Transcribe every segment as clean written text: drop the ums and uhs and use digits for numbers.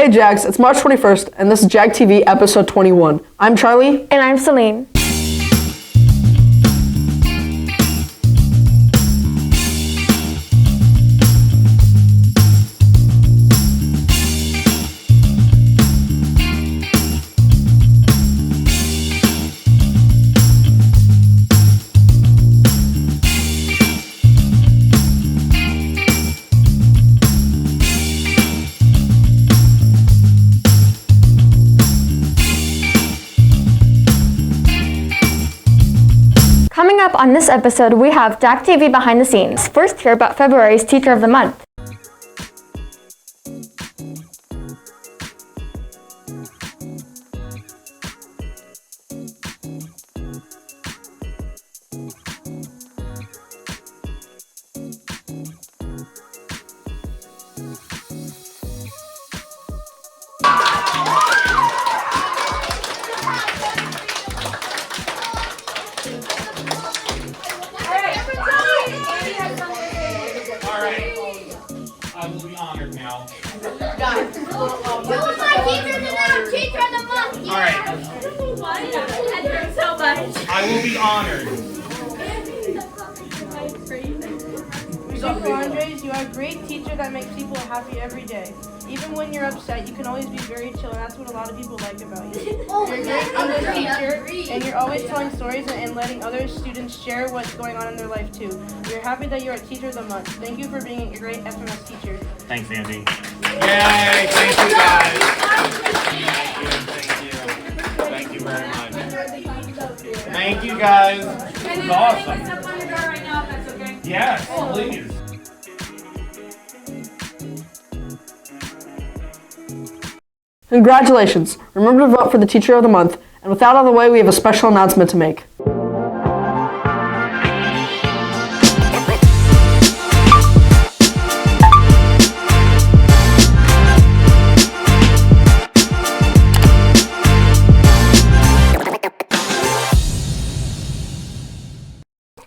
Hey Jags, it's March 21st, and this is JagTV episode 21. I'm Charlie. And I'm Celine. Coming up on this episode, we have JagTV behind the scenes. First, hear about February's Teacher of the Month. I will be honored now. Who is my teacher now? Teacher of the month. All right. I heard so much. I will be honored. So Andres, you are a great teacher that makes people happy every day. Even when you're upset, you can always be very chill, and that's what a lot of people like about you. You're a great English teacher, and you're always telling stories and letting other students share what's going on in their life too. We're happy that you're a Teacher of the Month. Thank you for being a great FMS teacher. Thanks, Andy. Yay! Thank you, guys. Thank you very much. Thank you, guys. This is awesome. Step on your door right now, if that's okay. Yes, please. Congratulations! Remember to vote for the Teacher of the Month, and with that out of the way, we have a special announcement to make.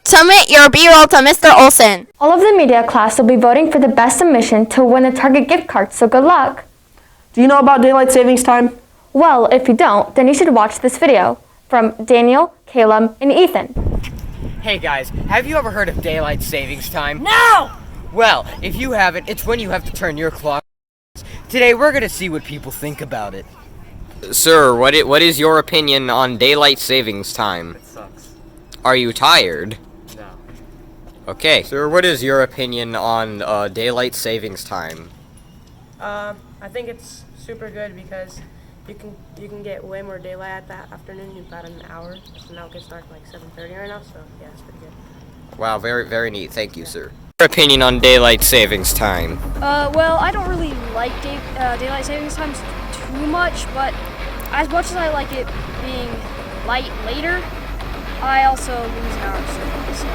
Submit your B-roll to Mr. Olson. All of the media class will be voting for the best submission to win a Target gift card, so good luck. Do you know about daylight savings time? Well, if you don't, then you should watch this video from Daniel, Caleb, and Ethan. Hey guys, have you ever heard of daylight savings time? No! Well, if you haven't, it's when you have to turn your clock. Today we're gonna see what people think about it. Sir, what is your opinion on daylight savings time? It sucks. Are you tired? No. Okay. Sir, what is your opinion on daylight savings time? I think it's super good because you can get way more daylight at that afternoon in about an hour. So now it gets dark like 7:30 right now, so yeah, it's pretty good. Wow, very, very neat. Thank you, sir. Your opinion on daylight savings time? Well, I don't really like daylight savings times too much, but as much as I like it being light later, I also lose an hour. So.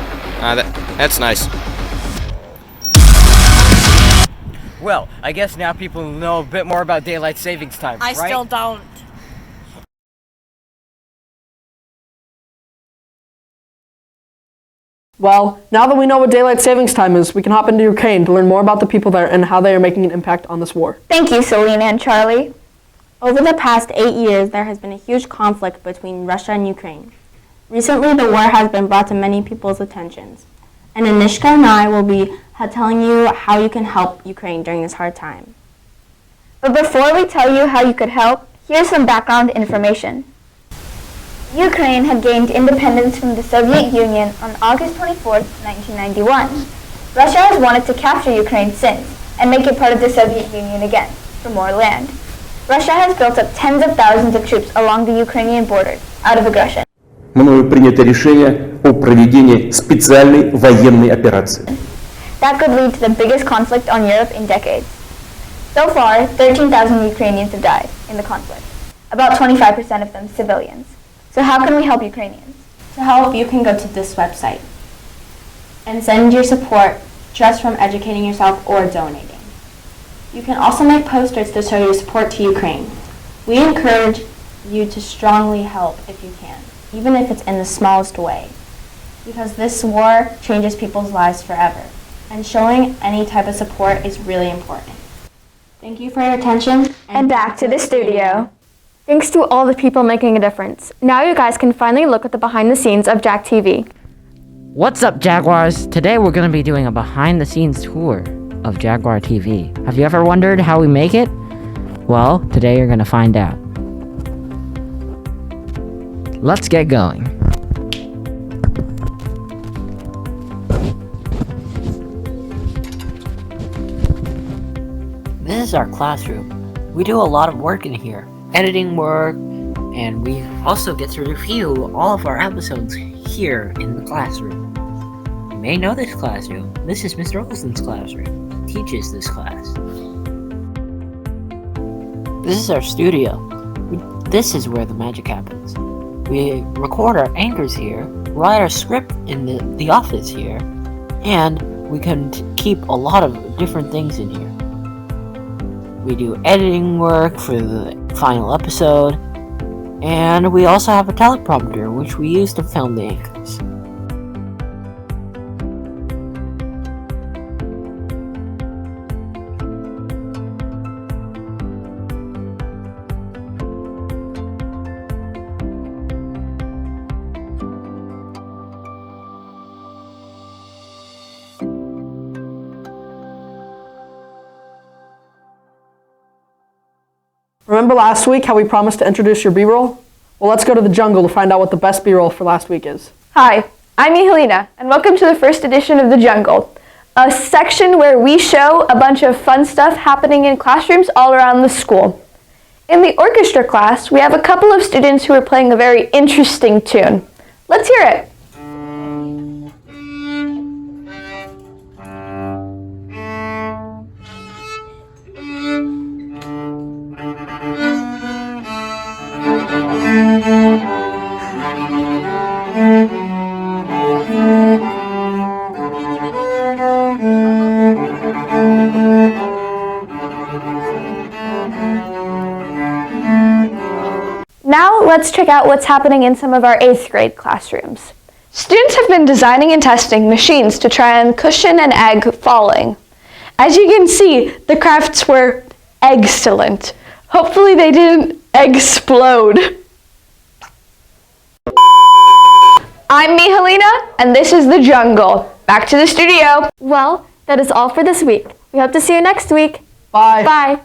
That's nice. Well, I guess now people know a bit more about daylight savings time, I right? still don't. Well, now that we know what daylight savings time is, we can hop into Ukraine to learn more about the people there and how they are making an impact on this war. Thank you, Celine and Charlie. Over the past 8 years, there has been a huge conflict between Russia and Ukraine. Recently, the war has been brought to many people's attentions. And Anishka and I will be telling you how you can help Ukraine during this hard time. But before we tell you how you could help, here's some background information. Ukraine had gained independence from the Soviet Union on August 24, 1991. Russia has wanted to capture Ukraine since and make it part of the Soviet Union again, for more land. Russia has built up tens of thousands of troops along the Ukrainian border out of aggression. Мною принято решение о проведении специальной военной операции. That could lead to the biggest conflict on Europe in decades. So far, 13,000 Ukrainians have died in the conflict, about 25% of them civilians. So how can we help Ukrainians? To help, you can go to this website and send your support just from educating yourself or donating. You can also make posters to show your support to Ukraine. We encourage you to strongly help if you can, even if it's in the smallest way, because this war changes people's lives forever, and showing any type of support is really important. Thank you for your attention. And back to the studio. Thanks to all the people making a difference. Now you guys can finally look at the behind the scenes of JagTV. What's up, Jaguars? Today we're going to be doing a behind the scenes tour of Jaguar TV. Have you ever wondered how we make it? Well, today you're going to find out. Let's get going. This is our classroom. We do a lot of work in here, editing work, and we also get to review all of our episodes here in the classroom. You may know this classroom. This is Mr. Olson's classroom. He teaches this class. This is our studio. This is where the magic happens. We record our anchors here, write our script in the office here, and we can keep a lot of different things in here. We do editing work for the final episode, and we also have a teleprompter which we use to film the anchors. Remember last week how we promised to introduce your B-roll? Well, let's go to the jungle to find out what the best B-roll for last week is. Hi, I'm Helena, and welcome to the first edition of The Jungle, a section where we show a bunch of fun stuff happening in classrooms all around the school. In the orchestra class, we have a couple of students who are playing a very interesting tune. Let's hear it. Now let's check out what's happening in some of our 8th grade classrooms. Students have been designing and testing machines to try and cushion an egg falling. As you can see, the crafts were excellent. Hopefully they didn't explode. I'm Helena, and this is The Jungle. Back to the studio. Well, that is all for this week. We hope to see you next week. Bye. Bye.